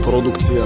Ipsoprodukcia.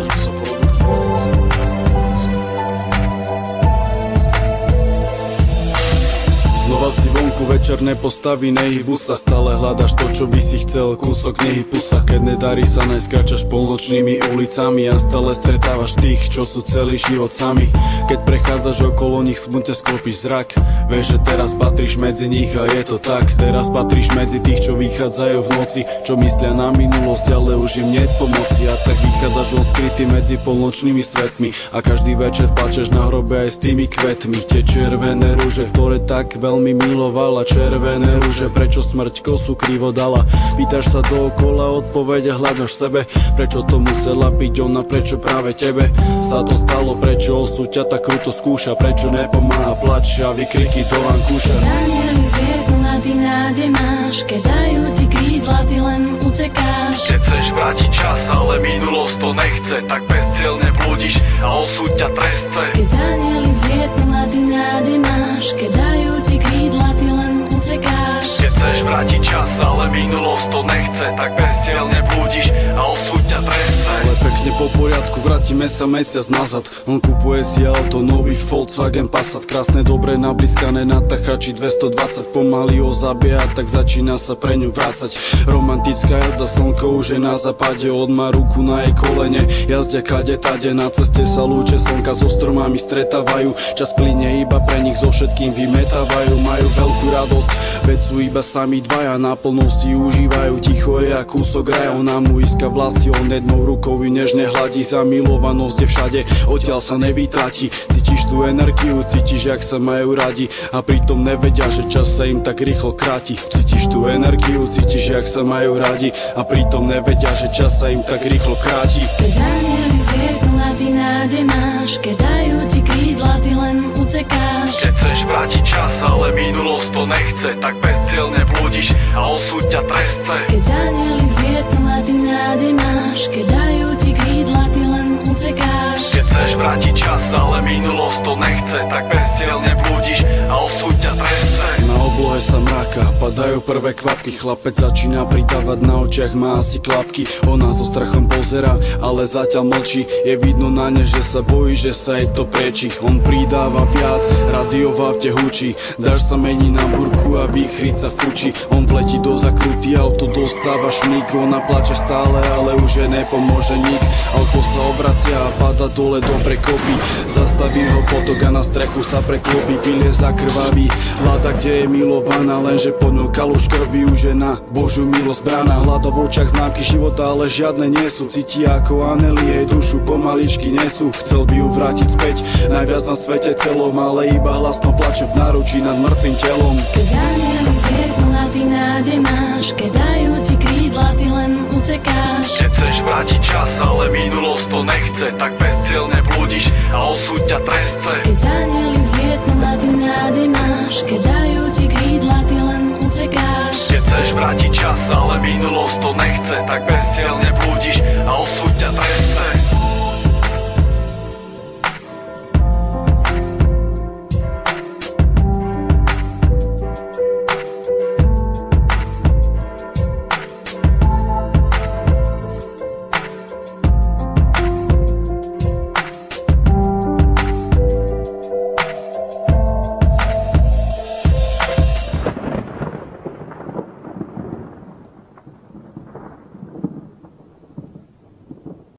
Znova si vonku večer nepostaví, nehybu sa. Stále hľadaš to, čo by si chcel, kúsok nehybu sa. Keď nedarí sa, najskračaš polnočnými ulicami a stále stretávaš tých, čo sú celý život sami. Keď prechádzaš okolo nich, smutne sklopíš zrak. Vieš, že teraz patríš medzi nich a je to tak. Teraz patríš medzi tých, čo vychádzajú v noci, čo myslia na minulosť, ale už im nie pomoci. A tak vychádzaš von skrytý medzi polnočnými svetmi a každý večer plačeš na hrobe aj s tými kvetmi. Tie červené rúže, ktoré tak veľmi milovala, červené rúže, prečo smrť kosu krivo dala? Pýtaš sa dookola, odpovede hľadaš v sebe. Prečo to musela byť ona, prečo práve tebe sa to stalo? Prečo osud ťa tak kruto skúša? Prečo nepomáha plač a vykriky do vankúša? Keď anieli zviednú a ty nádej máš, keď dajú ti krídla, ty len utekáš. Keď chceš vrátiť čas, ale minulosť to nechce, tak bezcielne blúdiš a osud ťa trestce. Keď anieli zviednú a ty nádej máš, keď dajú ti krídla, ty len utekáš. Keď chceš vrátiť čas, ale minulosť to nechce, tak bezcielne blúdiš a osud ťa trestce. Ale pekne po poriadku, vrátime sa mesiac nazad. On kupuje si auto, nový Volkswagen Passat. Krásne, dobre nabliskané na tachači 220. Pomaly ho zabíja, tak začína sa pre ňu vrácať. Romantická jazda, slnko už je na západe. On má ruku na jej kolene, jazdia kade tade. Na ceste sa lúče slnka so stromami stretávajú. Čas plyne iba pre nich, so všetkým vymetávajú. Majú veľkú radosť, veď sú iba sami dvaja. Naplno si užívajú, ticho je a kúsok raja. Ona mu iska vlasy, on jednou rukou ju nežne hladí. Zamilovanosť je všade, odtiaľ sa nevytratí. Cítiš tú energiu, cítiš, jak sa majú radi a pritom nevedia, že čas sa im tak rýchlo kráti. Cítiš tú energiu, cítiš, jak sa majú radi a pritom nevedia, že čas sa im tak rýchlo kráti. Keď anieli zviednú a ty nádej máš, keď dajú ti krídla, ty len utekáš. Keď chceš vrátiť čas, ale minulosť to nechce, tak bezcielne blúdiš a osud ťa trestce. Keď anieli zviednú a ty nádej máš, keď dajú ti krídla, ty len utekáš. Keď chceš vrátiť čas, ale minulosť to nechce, tak bezcielne blúdiš a osud ťa trestce. Na oblohe sa mráka, padajú prvé kvapky. Chlapec začína pridávať, na očiach má asi klapky. Ona so strachom pozerá, ale zatiaľ mlčí. Je vidno na ne, že sa bojí, že sa jej to prieči. On pridáva viac, rádio v aute hučí. Dáš sa mení na burku a výchryť sa fučí. On vletí do zakruty, auto dostáva šmík. Ona plače stále, ale už jej nepomôže nik. Auto sa obracia a pada dole do prekopy. Zastaví ho potok a na strechu sa preklopí. Vylieza krvavý, hľada, kde je milovaná, lenže po ňou kaluš krvi už je na Božiu milosť brána. Hľada v očiach známky života, ale žiadne nie sú. Cíti ako anely, jej dušu pomaličky nesú. Chcel by ju vrátiť späť, najviac na svete celom, ale iba hlasno plače v náručí nad mŕtvým telom. Keď anieli zviednú a ty nádej máš, keď dajú ti krídla, ty len utekáš. Keď chceš vrátiť čas, ale minulosť to nechce, tak bezcielne blúdiš a osud ťa trestce. Keď anieli zviednú a ty nádej máš, keď dajú ti krídla, ty len utekáš. Keď chceš vrátiť čas, ale minulosť to nechce, tak bezcielne blúdiš a